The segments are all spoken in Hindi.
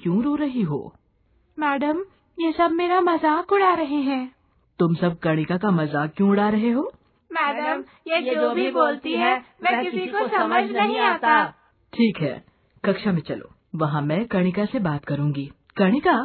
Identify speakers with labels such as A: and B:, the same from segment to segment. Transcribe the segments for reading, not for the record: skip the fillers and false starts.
A: क्यों रो रही हो?
B: मैडम, ये सब मेरा मजाक उड़ा रहे हैं।
A: तुम सब कणिका का मजाक क्यों उड़ा रहे हो?
B: मैडम, ये जो भी बोलती है वह किसी को समझ नहीं आता।
A: ठीक है, कक्षा में चलो, वहाँ मैं कणिका से बात करूँगी। कणिका,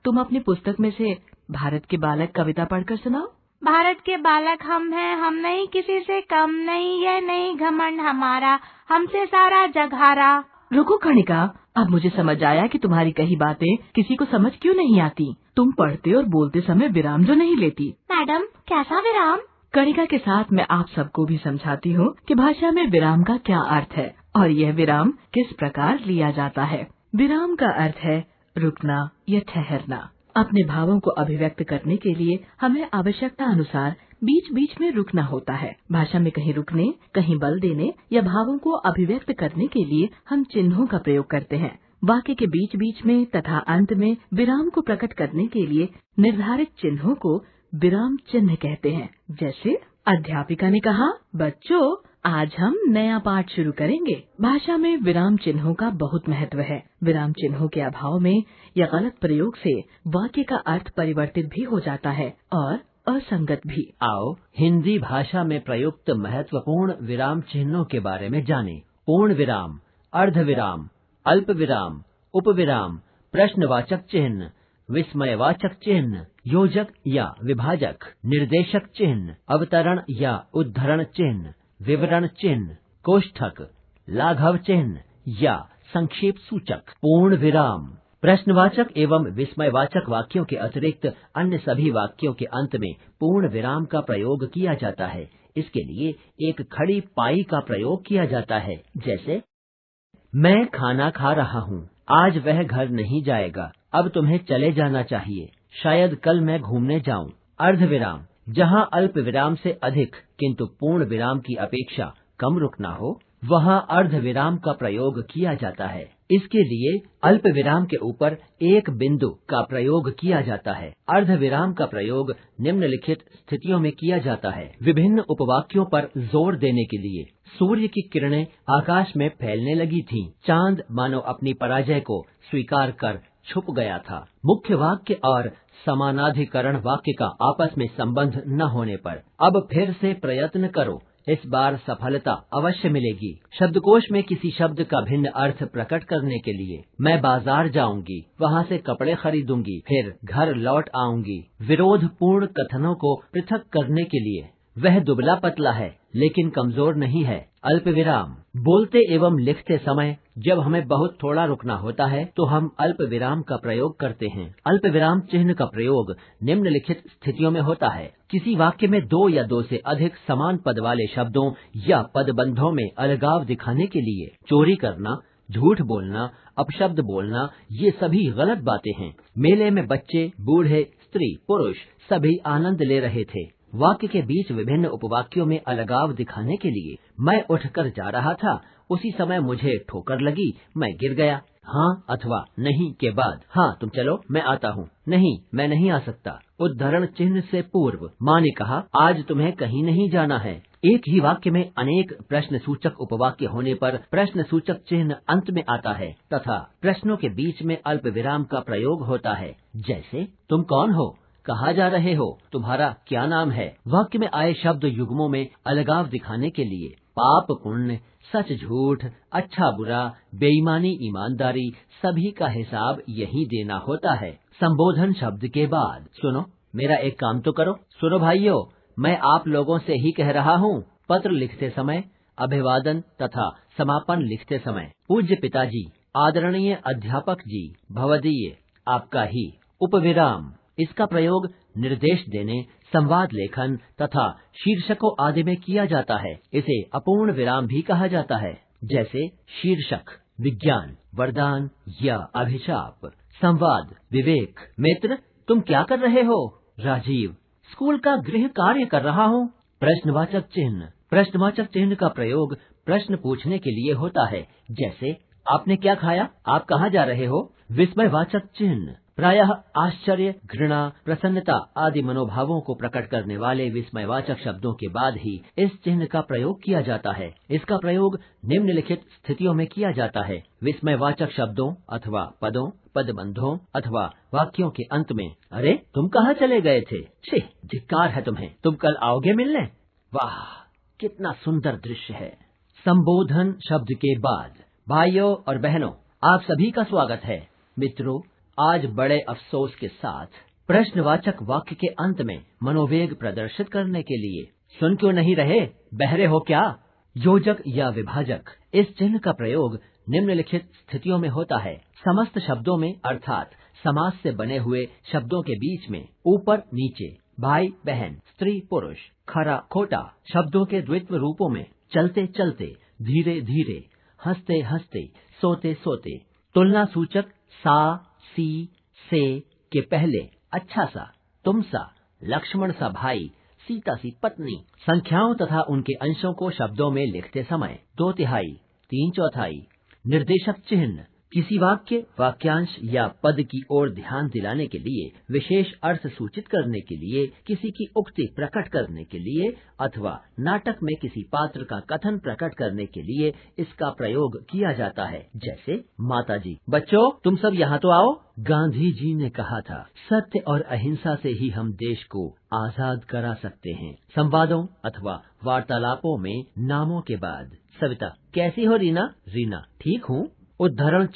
A: तुम अपनी पुस्तक में से भारत के बालक कविता पढ़कर सुनाओ।
B: भारत के बालक हम हैं, हम नहीं किसी से कम, नहीं ये नहीं घमंड हमारा, हमसे सारा जग हारा।
A: रुको कणिका, अब मुझे समझ आया कि तुम्हारी कही बातें किसी को समझ क्यों नहीं आती। तुम पढ़ते और बोलते समय विराम जो नहीं लेती।
B: मैडम, कैसा विराम?
A: कणिका के साथ मैं आप सबको भी समझाती हूँ कि भाषा में विराम का क्या अर्थ है और यह विराम किस प्रकार लिया जाता है। विराम का अर्थ है रुकना या ठहरना। अपने भावों को अभिव्यक्त करने के लिए हमें आवश्यकता अनुसार बीच बीच में रुकना होता है। भाषा में कहीं रुकने, कहीं बल देने या भावों को अभिव्यक्त करने के लिए हम चिन्हों का प्रयोग करते हैं। वाक्य के बीच बीच में तथा अंत में विराम को प्रकट करने के लिए निर्धारित चिन्हों को विराम चिन्ह कहते हैं। जैसे अध्यापिका ने कहा, बच्चों आज हम नया पाठ शुरू करेंगे। भाषा में विराम चिन्हों का बहुत महत्व है। विराम चिन्हों के अभाव में या गलत प्रयोग से वाक्य का अर्थ परिवर्तित भी हो जाता है और असंगत भी।
C: आओ हिंदी भाषा में प्रयुक्त महत्वपूर्ण विराम चिन्हों के बारे में जानें। पूर्ण विराम, अर्ध विराम, अल्प विराम, उपविराम, प्रश्नवाचक चिन्ह, विस्मयवाचक चिन्ह, योजक या विभाजक, निर्देशक चिन्ह, अवतरण या उद्धरण चिन्ह, विवरण चिन्ह, कोष्ठक, लाघव चिन्ह या संक्षेप सूचक। पूर्ण विराम प्रश्नवाचक एवं विस्मयवाचक वाक्यों के अतिरिक्त अन्य सभी वाक्यों के अंत में पूर्ण विराम का प्रयोग किया जाता है। इसके लिए एक खड़ी पाई का प्रयोग किया जाता है। जैसे, मैं खाना खा रहा हूँ, आज वह घर नहीं जाएगा, अब तुम्हें चले जाना चाहिए, शायद कल मैं घूमने जाऊँ। अर्ध विराम, जहाँ अल्प विराम से अधिक किंतु पूर्ण विराम की अपेक्षा कम रुकना हो, वहाँ अर्ध विराम का प्रयोग किया जाता है। इसके लिए अल्प विराम के ऊपर एक बिंदु का प्रयोग किया जाता है। अर्ध विराम का प्रयोग निम्नलिखित स्थितियों में किया जाता है। विभिन्न उपवाक्यों पर जोर देने के लिए, सूर्य की किरणें आकाश में फैलने लगी थीं, चांद मानो अपनी पराजय को स्वीकार कर छुप गया था। मुख्य वाक्य और समानाधिकरण वाक्य का आपस में संबंध न होने पर, अब फिर से प्रयत्न करो, इस बार सफलता अवश्य मिलेगी। शब्दकोश में किसी शब्द का भिन्न अर्थ प्रकट करने के लिए, मैं बाजार जाऊंगी, वहाँ से कपड़े खरीदूंगी, फिर घर लौट आऊंगी। विरोधपूर्ण कथनों को पृथक करने के लिए, वह दुबला पतला है लेकिन कमजोर नहीं है। अल्प विराम, बोलते एवं लिखते समय जब हमें बहुत थोड़ा रुकना होता है तो हम अल्प विराम का प्रयोग करते हैं। अल्प विराम चिन्ह का प्रयोग निम्नलिखित स्थितियों में होता है। किसी वाक्य में दो या दो से अधिक समान पद वाले शब्दों या पदबंधों में अलगाव दिखाने के लिए। चोरी करना, झूठ बोलना, अपशब्द बोलना, ये सभी गलत बातें हैं। मेले में बच्चे, बूढ़े, स्त्री, पुरुष सभी आनंद ले रहे थे। वाक्य के बीच विभिन्न उपवाक्यों में अलगाव दिखाने के लिए, मैं उठकर जा रहा था, उसी समय मुझे ठोकर लगी, मैं गिर गया। हाँ अथवा नहीं के बाद, हाँ तुम चलो मैं आता हूँ, नहीं मैं नहीं आ सकता। उद्धरण चिन्ह से पूर्व, माँ ने कहा आज तुम्हें कहीं नहीं जाना है। एक ही वाक्य में अनेक प्रश्न सूचक उपवाक्य होने पर प्रश्न सूचक चिन्ह अंत में आता है तथा प्रश्नों के बीच में अल्प विराम का प्रयोग होता है। जैसे, तुम कौन हो, कहाँ जा रहे हो, तुम्हारा क्या नाम है। वाक्य में आए शब्द युग्मों में अलगाव दिखाने के लिए पाप पुण्य, सच झूठ, अच्छा बुरा, बेईमानी ईमानदारी, सभी का हिसाब यही देना होता है। संबोधन शब्द के बाद, सुनो मेरा एक काम तो करो, सुनो भाइयों मैं आप लोगों से ही कह रहा हूँ। पत्र लिखते समय, अभिवादन तथा समापन लिखते समय, पूज्य पिताजी, आदरणीय अध्यापक जी, भवदीय, आपका ही। उपविराम, इसका प्रयोग निर्देश देने, संवाद लेखन तथा शीर्षकों आदि में किया जाता है। इसे अपूर्ण विराम भी कहा जाता है। जैसे शीर्षक, विज्ञान, वरदान या अभिशाप। संवाद, विवेक, मित्र तुम क्या कर रहे हो, राजीव, स्कूल का गृह कार्य कर रहा हूँ। प्रश्नवाचक चिन्ह, प्रश्नवाचक चिन्ह का प्रयोग प्रश्न पूछने के लिए होता है। जैसे, आपने क्या खाया, आप कहाँ जा रहे हो। विस्मयवाचक चिन्ह, प्रायः आश्चर्य, घृणा, प्रसन्नता आदि मनोभावों को प्रकट करने वाले विस्मयवाचक शब्दों के बाद ही इस चिन्ह का प्रयोग किया जाता है। इसका प्रयोग निम्नलिखित स्थितियों में किया जाता है। विस्मयवाचक शब्दों अथवा पदों, पदबंधों अथवा वाक्यों के अंत में अरे तुम कहाँ चले गए थे, छी धिक्कार है तुम्हें, तुम कल आओगे मिलने, वाह कितना सुंदर दृश्य है। संबोधन शब्द के बाद भाइयों और बहनों, आप सभी का स्वागत है। मित्रों, आज बड़े अफसोस के साथ प्रश्नवाचक वाक्य के अंत में मनोवेग प्रदर्शित करने के लिए सुन क्यों नहीं रहे, बहरे हो क्या, योजक या विभाजक इस चिन्ह का प्रयोग निम्नलिखित स्थितियों में होता है। समस्त शब्दों में अर्थात समास से बने हुए शब्दों के बीच में ऊपर नीचे, भाई बहन, स्त्री पुरुष, खरा खोटा शब्दों के द्वित्व रूपों में, चलते चलते, धीरे धीरे, हंसते हंसते, सोते सोते, तुलना सूचक सा, सी, से के पहले अच्छा सा, तुम सा, लक्ष्मण सा भाई, सीता सी पत्नी, संख्याओं तथा उनके अंशों को शब्दों में लिखते समय 2/3, 3/4, निर्देशक चिन्ह किसी वाक्य, वाक्यांश या पद की ओर ध्यान दिलाने के लिए, विशेष अर्थ सूचित करने के लिए, किसी की उक्ति प्रकट करने के लिए अथवा नाटक में किसी पात्र का कथन प्रकट करने के लिए इसका प्रयोग किया जाता है। जैसे माताजी, बच्चों तुम सब यहाँ तो आओ, गांधी जी ने कहा था सत्य और अहिंसा से ही हम देश को आजाद करा सकते हैं। संवादों अथवा वार्तालापों में नामों के बाद सविता, कैसी हो रीना, रीना ठीक हूँ। उद्धरण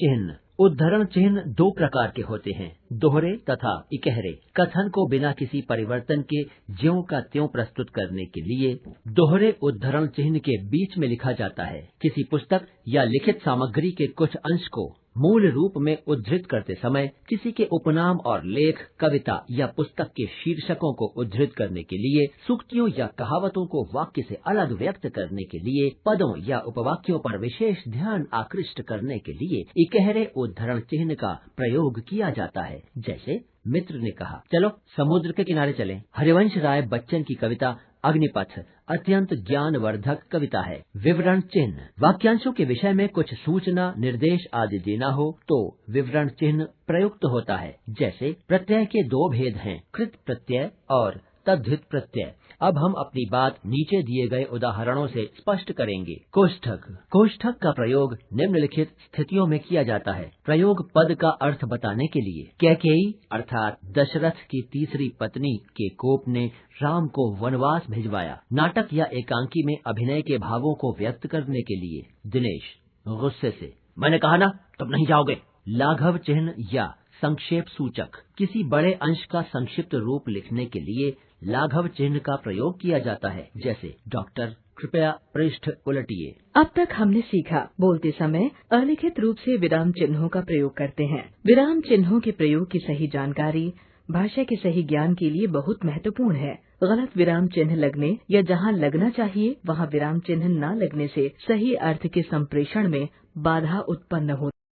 C: चिन्ह 2 प्रकार के होते हैं, दोहरे तथा इकहरे। कथन को बिना किसी परिवर्तन के ज्यों का त्यों प्रस्तुत करने के लिए दोहरे उद्धरण चिन्ह के बीच में लिखा जाता है। किसी पुस्तक या लिखित सामग्री के कुछ अंश को मूल रूप में उद्धृत करते समय, किसी के उपनाम और लेख, कविता या पुस्तक के शीर्षकों को उद्धृत करने के लिए, सूक्तियों या कहावतों को वाक्य से अलग व्यक्त करने के लिए, पदों या उपवाक्यों पर विशेष ध्यान आकृष्ट करने के लिए इकहरे उद्धरण चिन्ह का प्रयोग किया जाता है। जैसे मित्र ने कहा, चलो समुद्र के किनारे चलें। हरिवंश राय बच्चन की कविता अग्निपथ अत्यंत ज्ञानवर्धक कविता है। विवरण चिन्ह वाक्यांशों के विषय में कुछ सूचना, निर्देश आदि देना हो तो विवरण चिन्ह प्रयुक्त होता है। जैसे प्रत्यय के 2 भेद हैं, कृत प्रत्यय और तद्धित प्रत्यय। अब हम अपनी बात नीचे दिए गए उदाहरणों से स्पष्ट करेंगे। कोष्ठक का प्रयोग निम्नलिखित स्थितियों में किया जाता है। प्रयोग पद का अर्थ बताने के लिए। कैकेयी अर्थात दशरथ की तीसरी पत्नी के कोप ने राम को वनवास भिजवाया। नाटक या एकांकी में अभिनय के भावों को व्यक्त करने के लिए। दिनेश गुस्से से, मैंने कहा ना तुम नहीं जाओगे। लाघव चिन्ह या संक्षेप सूचक किसी बड़े अंश का संक्षिप्त रूप लिखने के लिए लाघव चिन्ह का प्रयोग किया जाता है। जैसे डॉक्टर कृपया पृष्ठ उलटिए।
A: अब तक हमने सीखा, बोलते समय अलिखित रूप से विराम चिन्हों का प्रयोग करते हैं। विराम चिन्हों के प्रयोग की सही जानकारी भाषा के सही ज्ञान के लिए बहुत महत्वपूर्ण है। गलत विराम चिन्ह लगने या जहाँ लगना चाहिए वहाँ विराम चिन्ह न लगने से सही अर्थ के संप्रेषण में बाधा उत्पन्न होती है।